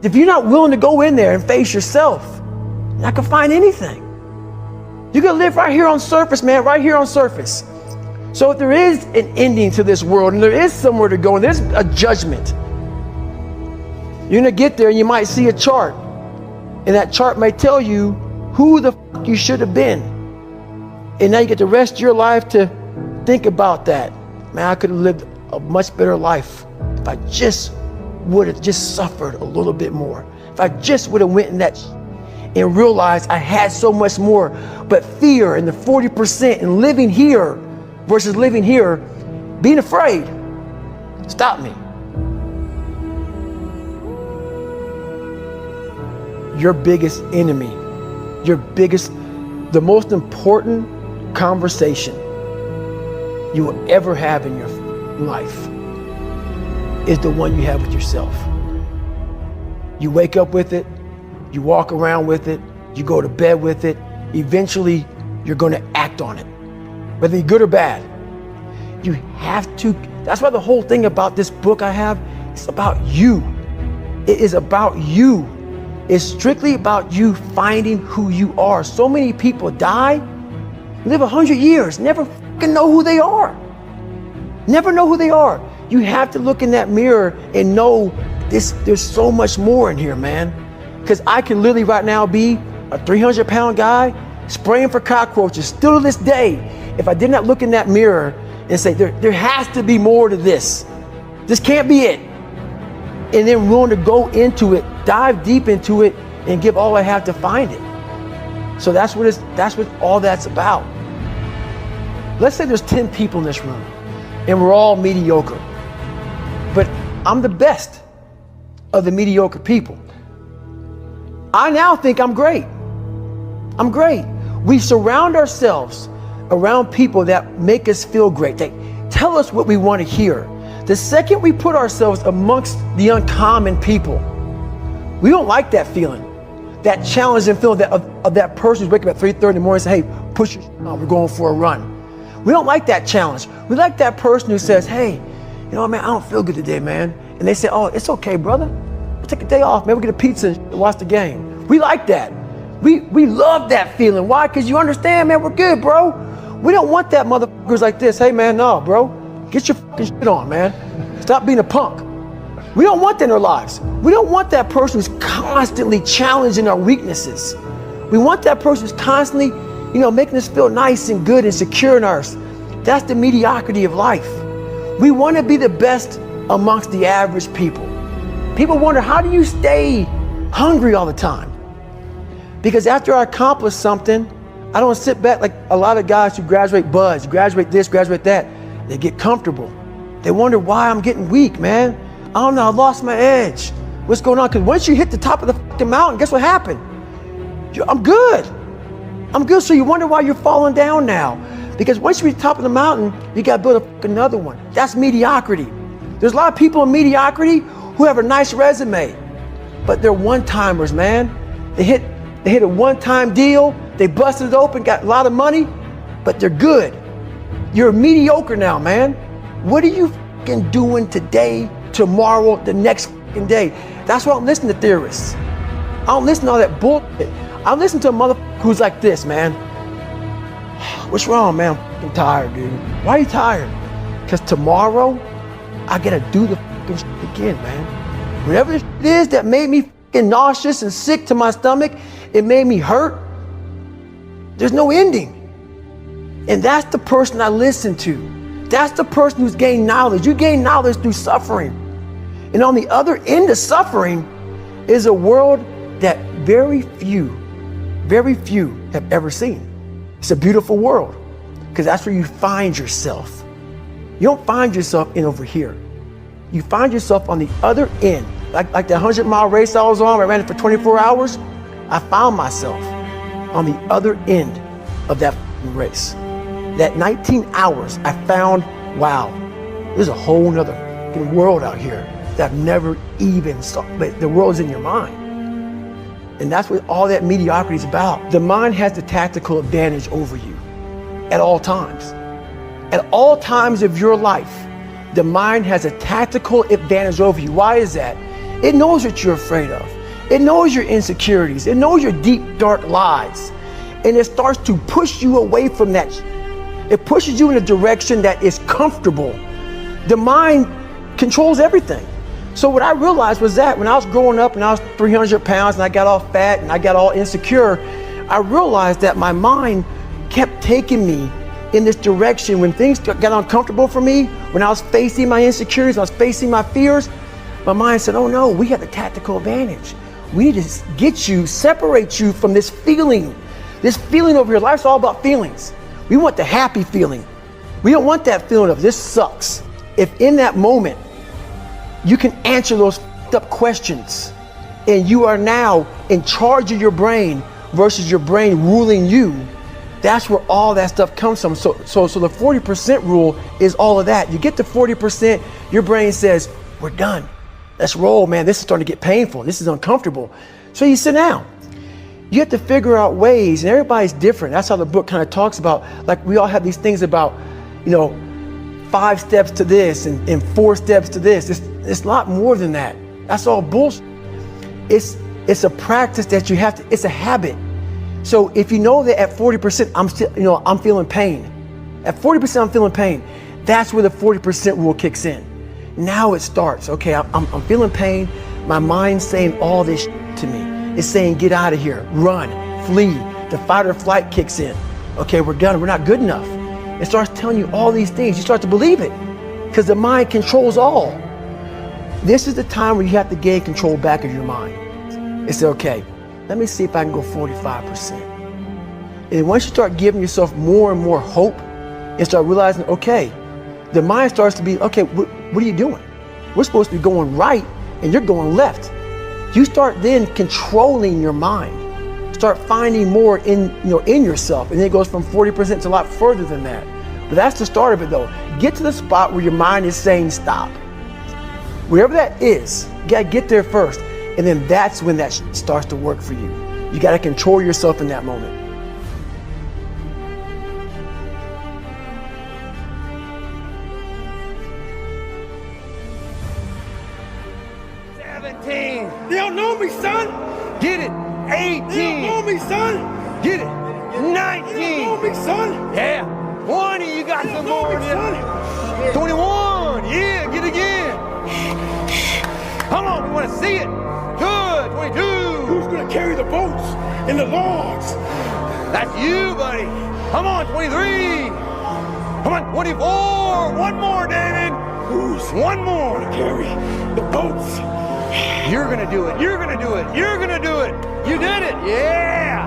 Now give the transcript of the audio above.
If you're not willing to go in there and face yourself, you're not gonna find anything. You're gonna live right here on surface, man, right here on surface. So if there is an ending to this world and there is somewhere to go and there's a judgment, you're gonna get there and you might see a chart. And that chart may tell you who the fuck you should have been. And now you get the rest of your life to think about that. Man, I could have lived a much better life if I just would have just suffered a little bit more. If I just would have went in that and realized I had so much more. But fear and the 40% and living here versus living here, being afraid, stop me. Your biggest enemy, the most important conversation you will ever have in your life is the one you have with yourself. You wake up with it, you walk around with it, you go to bed with it. Eventually, you're going to act on it, whether you're good or bad. You have to. That's why the whole thing about this book I have, it's about you. It is about you. It's strictly about you finding who you are. So many people die, live 100 years, never fucking know who they are. Never know who they are. You have to look in that mirror and know there's so much more in here, man. Because I can literally right now be a 300-pound guy spraying for cockroaches still to this day. If I did not look in that mirror and say, there has to be more to this. This can't be it. And then willing to go into it, dive deep into it, and give all I have to find it. So that's what all that's about. Let's say there's 10 people in this room, and we're all mediocre. But I'm the best of the mediocre people. I now think I'm great. I'm great. We surround ourselves around people that make us feel great. They tell us what we want to hear. The second we put ourselves amongst the uncommon people, we don't like that feeling, that challenging feeling of that person who's waking up at 3:30 in the morning and say, hey, push your on, we're going for a run. We don't like that challenge. We like that person who says, hey, you know what, man, I don't feel good today, man. And they say, oh, it's okay, brother. We'll take a day off, man. We'll get a pizza and watch the game. We like that. We love that feeling. Why? Because you understand, man, we're good, bro. We don't want that motherfuckers like this. Hey, man, no, bro. Get your fucking shit on, man. Stop being a punk. We don't want that in our lives. We don't want that person who's constantly challenging our weaknesses. We want that person who's constantly, making us feel nice and good and secure in ours. That's the mediocrity of life. We want to be the best amongst the average people. People wonder, how do you stay hungry all the time? Because after I accomplish something, I don't sit back like a lot of guys who graduate buds, graduate this, graduate that. They get comfortable. They wonder why I'm getting weak, man. I don't know, I lost my edge. What's going on? Because once you hit the top of the fucking mountain, guess what happened? I'm good. I'm good, so you wonder why you're falling down now. Because once you reach the top of the mountain, you gotta build another one. That's mediocrity. There's a lot of people in mediocrity who have a nice resume, but they're one-timers, man. They hit a one-time deal, they busted it open, got a lot of money, but they're good. You're mediocre now, man. What are you fucking doing today, tomorrow, the next fucking day? That's why I don't listen to theorists. I don't listen to all that bullshit. I listen to a motherfucker who's like this, man. What's wrong, man? I'm fucking tired, dude. Why are you tired? Because tomorrow, I gotta do the fucking shit again, man. Whatever this shit is that made me fucking nauseous and sick to my stomach, it made me hurt. There's no ending. And that's the person I listen to. That's the person who's gained knowledge. You gain knowledge through suffering. And on the other end of suffering is a world that very few have ever seen. It's a beautiful world because that's where you find yourself. You don't find yourself in over here. You find yourself on the other end. Like the 100-mile race I was on, I ran it for 24 hours. I found myself on the other end of that race. That 19 hours, I found, wow, there's a whole nother world out here that I've never even saw, but the world's in your mind. And that's what all that mediocrity is about. The mind has the tactical advantage over you at all times. At all times of your life, the mind has a tactical advantage over you. Why is that? It knows what you're afraid of. It knows your insecurities. It knows your deep, dark lies. And it starts to push you away from that. It pushes you in a direction that is comfortable. The mind controls everything. So what I realized was that when I was growing up and I was 300 pounds and I got all fat and I got all insecure, I realized that my mind kept taking me in this direction. When things got uncomfortable for me, when I was facing my insecurities, I was facing my fears, my mind said, oh no, we have the tactical advantage. We need to get you, separate you from this feeling. This feeling over here, life's all about feelings. We want the happy feeling. We don't want that feeling of this sucks. If in that moment, you can answer those up questions and you are now in charge of your brain versus your brain ruling you, that's where all that stuff comes from. So the 40% rule is all of that. You get to 40%, your brain says, we're done. Let's roll, man. This is starting to get painful. This is uncomfortable. So you sit down. You have to figure out ways, and everybody's different. That's how the book kind of talks about, like we all have these things about, 5 steps to this and 4 steps to this. It's a lot more than that. That's all bullshit. It's a practice that you have to, it's a habit. So if you know that at 40%, I'm feeling pain. At 40%, I'm feeling pain. That's where the 40% rule kicks in. Now it starts. Okay, I'm feeling pain. My mind's saying all this to me. It's saying, get out of here, run, flee. The fight or flight kicks in. Okay, we're done. We're not good enough. It starts telling you all these things. You start to believe it because the mind controls all. This is the time where you have to gain control back of your mind. It's okay. Let me see if I can go 45%. And once you start giving yourself more and more hope and start realizing, okay, the mind starts to be, okay, what are you doing? We're supposed to be going right and you're going left. You start then controlling your mind. Start finding more in yourself. And then it goes from 40% to a lot further than that. But that's the start of it though. Get to the spot where your mind is saying stop. Whatever that is, you gotta get there first. And then that's when that starts to work for you. You gotta control yourself in that moment. They don't know me, son. Get it. 18. They don't know me, son. Get it. 19. They don't know me, son. Yeah. 20. You got They some don't know more. me, Yeah. son. 21. Yeah. Get again. Come on. We want to see it. Good. 22. Who's gonna carry the boats and the logs? That's you, buddy. Come on. 23. Come on. 24. One more, David. Who's One more. gonna carry the boats? You're gonna do it. You're gonna do it. You're gonna do it. You did it. Yeah.